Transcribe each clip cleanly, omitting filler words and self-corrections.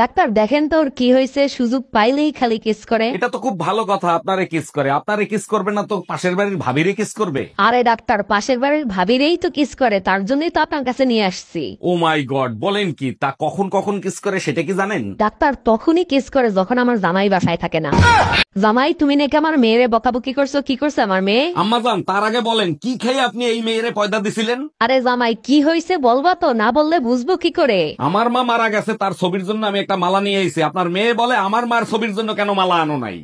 Doctor দেখেন তো ওর কি হয়েছে, সুযোগ পাইলেই খালি কিস করে। এটা তো খুব ভালো কথা, আপনারে কিস করে। আপনারে কিস করবে না তো পাশের বাড়ির ভাবিরে কিস করবে? আরে ডাক্তার, পাশের বাড়ির ভাবিরেই তো কিস করে, তার জন্যই তো আপনার কাছে নিয়ে আসছি। ও মাই গড, বলেন কি? তা কখন কখন কিস করে সেটা কি জানেন? ডাক্তার তখনই কিস করে যখন আমার জামাই বাসায় থাকে না। জামাই, তুমি নাকি আমার মেয়েরে বকাবকি করছো, কি করছে আমার মেয়ে? আম্মাজান, তার আগে বলেন কি খেয়ে আপনি এই মেয়েরে পয়দা দিছিলেন? আরে জামাই, কি হয়েছে বলবা তো, না বললে বুঝবো কি করে? আমার মা মারা গেছে, তার ছবির জন্য আমি একটা মালা নিয়ে এসেছি। আপনার মেয়ে বলে আমার মার ছবির জন্য কেন মালা আনো নাই?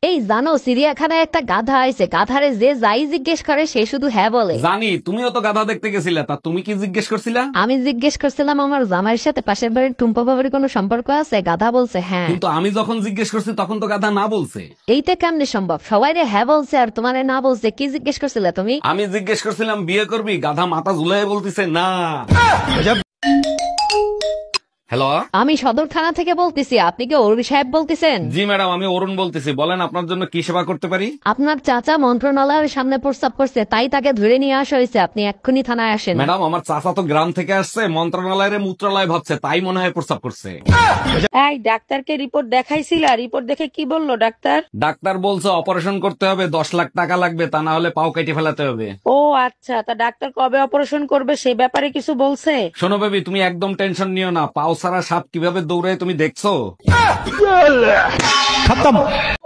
এই জানো, সিরিয়াখানায় একটা গাধা আছে, গাধারে যে যাই জিজ্ঞেস করে সে শুধু হ্যাঁ বলে। জানি, তুমিও তো গাধা দেখতে গেছিলে, তা তুমি কি জিজ্ঞেস করছিলা? আমি জিজ্ঞেস করছিলাম আমার জামাইয়ের সাথে পাশের বাড়ির টুম্পা বাবার কোনো সম্পর্ক আছে, গাধা বলছে হ্যাঁ। কিন্তু আমি যখন জিজ্ঞেস করছি তখন তো গাধা না বলছে। এইটা কেমনে সম্ভব? সবাই রে হ্যাঁ বলছে আর তোমারে না বলছে, কি জিজ্ঞেস করছিলে তুমি? আমি জিজ্ঞেস করছিলাম বিয়ে করবি, গাধা মাথা ঝুলাই বলতেছে না। হ্যালো, আমি সদর থানা থেকে বলতেছি, আপনি কি অরুণ সাহেব বলতেছেন? জি ম্যাডাম, আমি অরুণ বলতেছি। বলেন আপনার জন্য কি সেবা করতে পারি? আপনার চাচা মন্ত্রণালয়ের সামনে প্রস্তাব করছে, তাই তাকে ধরে নিয়ে আসা হয়েছে, আপনি এক্ষুনি থানায় আসেন। ম্যাডাম, আমার চাচা তো গ্রাম থেকে আসছে, মন্ত্রণালয়ের মূত্রালয় ভাবছে, তাই মনে হয় প্রস্তাব করছে। এই ডাক্তারকে রিপোর্ট দেখাইছিলা? রিপোর্ট দেখে কি বললো ডাক্তার? ডাক্তার বলছে অপারেশন করতে হবে, 10 লাখ টাকা লাগবে, তা না হলে পাও কেটে ফেলাতে হবে। ও আচ্ছা, তা ডাক্তার কবে অপারেশন করবে সে ব্যাপারে কিছু বলছে? শোনো বেবি, তুমি একদম টেনশন নিও না। পাও সারা সাপ কিভাবে দৌড়ায় তুমি দেখছো?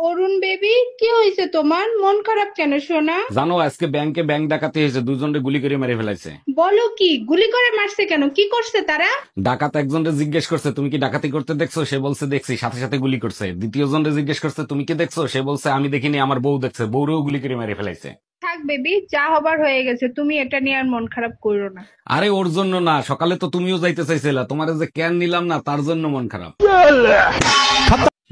অরুণ বেবি, কি হয়েছে তোমার? মন খারাপ কেন সোনা? জানো, আজকে ব্যাংকে ব্যাংক ডাকাতি হয়েছে, দুজনে গুলি করে মেরে ফেলাইছে। বলো কি, গুলি করে মারছে কেন? কি করছে তারা? ডাকাত একজনকে জিজ্ঞেস করছে তুমি কি ডাকাতি করতে দেখছো, সে বলছে দেখছি, সাথে সাথে গুলি করছে। দ্বিতীয় জনকে জিজ্ঞেস করছে তুমি কি দেখছো, সে বলছে আমি দেখিনি, আমার বউ দেখছে, বউরেও গুলি করে মেরে ফেলাইছে। থাক বেবি, যা হবার হয়ে গেছে, তুমি এটা নিয়ে আর মন খারাপ করো না। আরে ওর জন্য না, সকালে তো তুমিও যাইতে চাইছিলা, তোমার যে ক্যান নিলাম না তার জন্য মন খারাপ।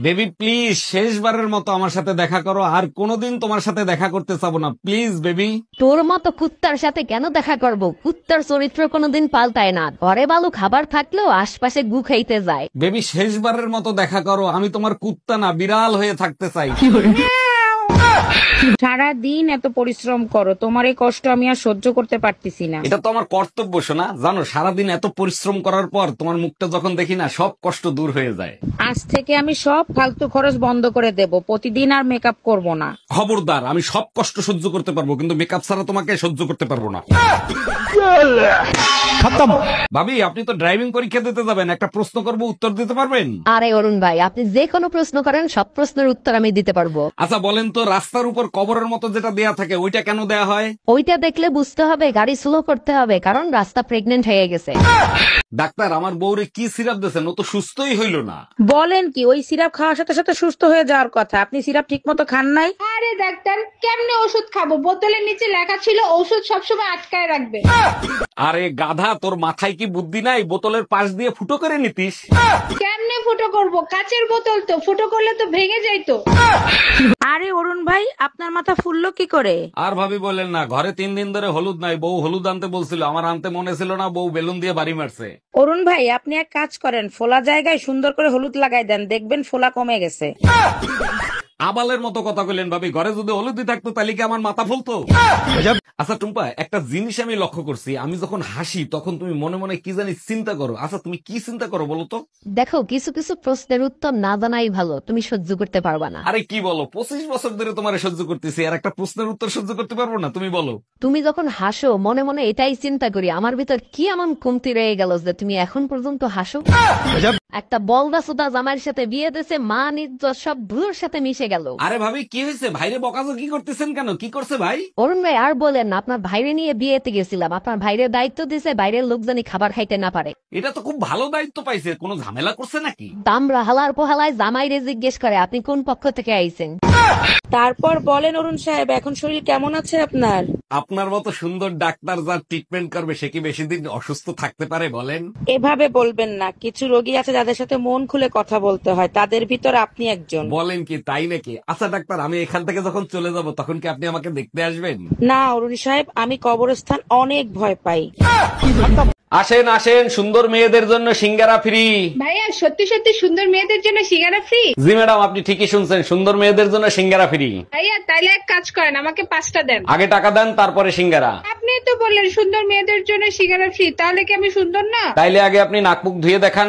বেবি প্লিজ, শেষবারের মতো আমার সাথে দেখা করো, আর কোনোদিন তোমার সাথে দেখা করতে চাবো না, প্লিজ বেবি। তোর মতো কুত্তার সাথে কেন দেখা করব? কুত্তার চরিত্র কোনোদিন পাল্টায় না, ঘরে ভালো খাবার থাকলেও আশপাশে গু খাইতে যায়। বেবি শেষবারের মতো দেখা করো, আমি তোমার কুত্তা না বিড়াল হয়ে থাকতে চাই। সারা দিন এত পরিশ্রম করো, তোমার এই কষ্ট আমি আর সহ্য করতে পারতেছি না। এটা তো আমার কর্তব্য শোনা। জানো, সারাদিন এত পরিশ্রম করার পর তোমার মুখটা যখন দেখি না, সব কষ্ট দূর হয়ে যায়। আজ থেকে আমি সব ফালতু খরচ বন্ধ করে দেব, প্রতিদিন আর মেকআপ করব না। খবরদার, আমি সব কষ্ট সহ্য করতে পারবো, কিন্তু মেকআপ ছাড়া তোমাকে সহ্য করতে পারবো না। ভাবি, আপনি তো ড্রাইভিং পরীক্ষা দিতে যাবেন, একটা প্রশ্ন করব, উত্তর দিতে পারবেন? আরে অরুণ ভাই, আপনি যে কোনো প্রশ্ন করেন, সব প্রশ্নের উত্তর আমি দিতে পারবো। আচ্ছা বলেন তো, রাস্তার উপর কবরের মতো যেটা দেয়া থাকে ওইটা কেন দেয়া হয়? ওইটা দেখলে বুঝতে হবে গাড়ি স্লো করতে হবে, কারণ রাস্তা প্রেগনেন্ট হয়ে গেছে। ডাক্তার, আমার বউরে কি সিরাপ দিয়েছেন, ও তো সুস্থই হইল না। বলেন কি, ওই সিরাপ খাওয়ার সাথে সাথে সুস্থ হয়ে যাওয়ার কথা, আপনি সিরাপ ঠিক মতো খান নাই। আরে ডাক্তার, কেমনে ওষুধ খাবো? বোতলের নিচে লেখা ছিল ওষুধ সবসময় আটকায় রাখবে। আরে গাধা, তোর মাথায় কি বুদ্ধি নাই? বোতলের পাশ দিয়ে ফুটো করে নিতিস। কেমনে ফুটো করব? কাচের বোতল তো, ফুটো করলে তো ভেঙে যাইতো। আরে অরুণ ভাই, আপনার মাথা ফুললো কি করে? আর ভাবি বলেন না, ঘরে 3 দিন ধরে হলুদ নাই, বউ হলুদ আনতে বলছিল, আমার আনতে মনে ছিল না, বউ বেলুন দিয়ে বাড়ি মারছে। অরুণ ভাই, আপনি এক কাজ করেন, ফোলা জায়গায় সুন্দর করে হলুদ লাগাই দেন, দেখবেন ফোলা কমে গেছে। আবালের মতো কথা কইলেন ভাবি, ঘরে যদি হলুদই থাকতো তাহলে কি আমার মাথা ফুলতো? আচ্ছা টুম্পা, একটা জিনিস আমি লক্ষ্য করছি, আমি যখন হাসি তখন তুমি মনে মনে কি জানি চিন্তা করো। আচ্ছা তুমি কি চিন্তা করো বলো তো? দেখো, কিছু কিছু প্রশ্নের উত্তর না জানাই ভালো, তুমি সহ্য করতে পারবা না। আরে কি বলো, 25 বছর ধরে তোমার সহ্য করতেছি, আর একটা প্রশ্নের উত্তর সহ্য করতে পারবো না? তুমি বলো। তুমি যখন হাসো মনে মনে এটাই চিন্তা করি, আমার ভিতর কি এমন কমতি রয়ে গেল যে তুমি এখন পর্যন্ত হাসো। একটা বলদা সুদা জামাইয়ের সাথে বিয়ে দিয়েছে, মা ইজ্জত সব ভুলোর সাথে মিশে গেল। আরে ভাবি, কি হয়েছে? ভাইরে বকাঝকি করতেছেন কেন? কি করছে ভাই? অরুণ ভাই আর বলেন না, আপনার ভাইরে নিয়ে বিয়েতে গেছিলাম, আপনার ভাইরের দায়িত্ব দিয়েছে বাইরের লোক জানি খাবার খাইতে না পারে। এটা তো খুব ভালো দায়িত্ব পাইছে, কোনো ঝামেলা করছে নাকি? দামরা হালার পোহালায় জামাইরে জিজ্ঞেস করে আপনি কোন পক্ষ থেকে আইছেন। তারপর বলেন অরুণ সাহেব, এখন শরীর কেমন আছে আপনার? আপনার মতো সুন্দর ডাক্তার যার ট্রিটমেন্ট করবে সে কি বেশি দিন অসুস্থ থাকতে পারে বলেন? এভাবে বলবেন না, কিছু রোগী আছে যাদের সাথে মন খুলে কথা বলতে হয়, তাদের ভিতর আপনি একজন। বলেন কি, তাই নাকি? আচ্ছা ডাক্তার, আমি এখান থেকে যখন চলে যাব তখন কি আপনি আমাকে দেখতে আসবেন? না অরুণ সাহেব, আমি কবরস্থান অনেক ভয় পাই। আসেন আসেন, সুন্দর মেয়েদের জন্য সিঙ্গারা ফ্রি। ভাইয়া, সত্যি সত্যি সুন্দর মেয়েদের জন্য সিঙ্গারা ফ্রি? জি ম্যাডাম, আপনি ঠিকই শুনছেন, সুন্দর মেয়েদের জন্য সিঙ্গারা ফ্রি। ভাইয়া তাইলে এক কাজ করেন, আমাকে 5টা দেন। আগে টাকা দেন, তারপরে সিঙ্গারা। আপনি তো বললেন সুন্দর মেয়েদের জন্য সিঙ্গারা ফ্রি, তাহলে কি আমি সুন্দর না? তাইলে আগে আপনি নাক মুখ ধুয়ে দেখান।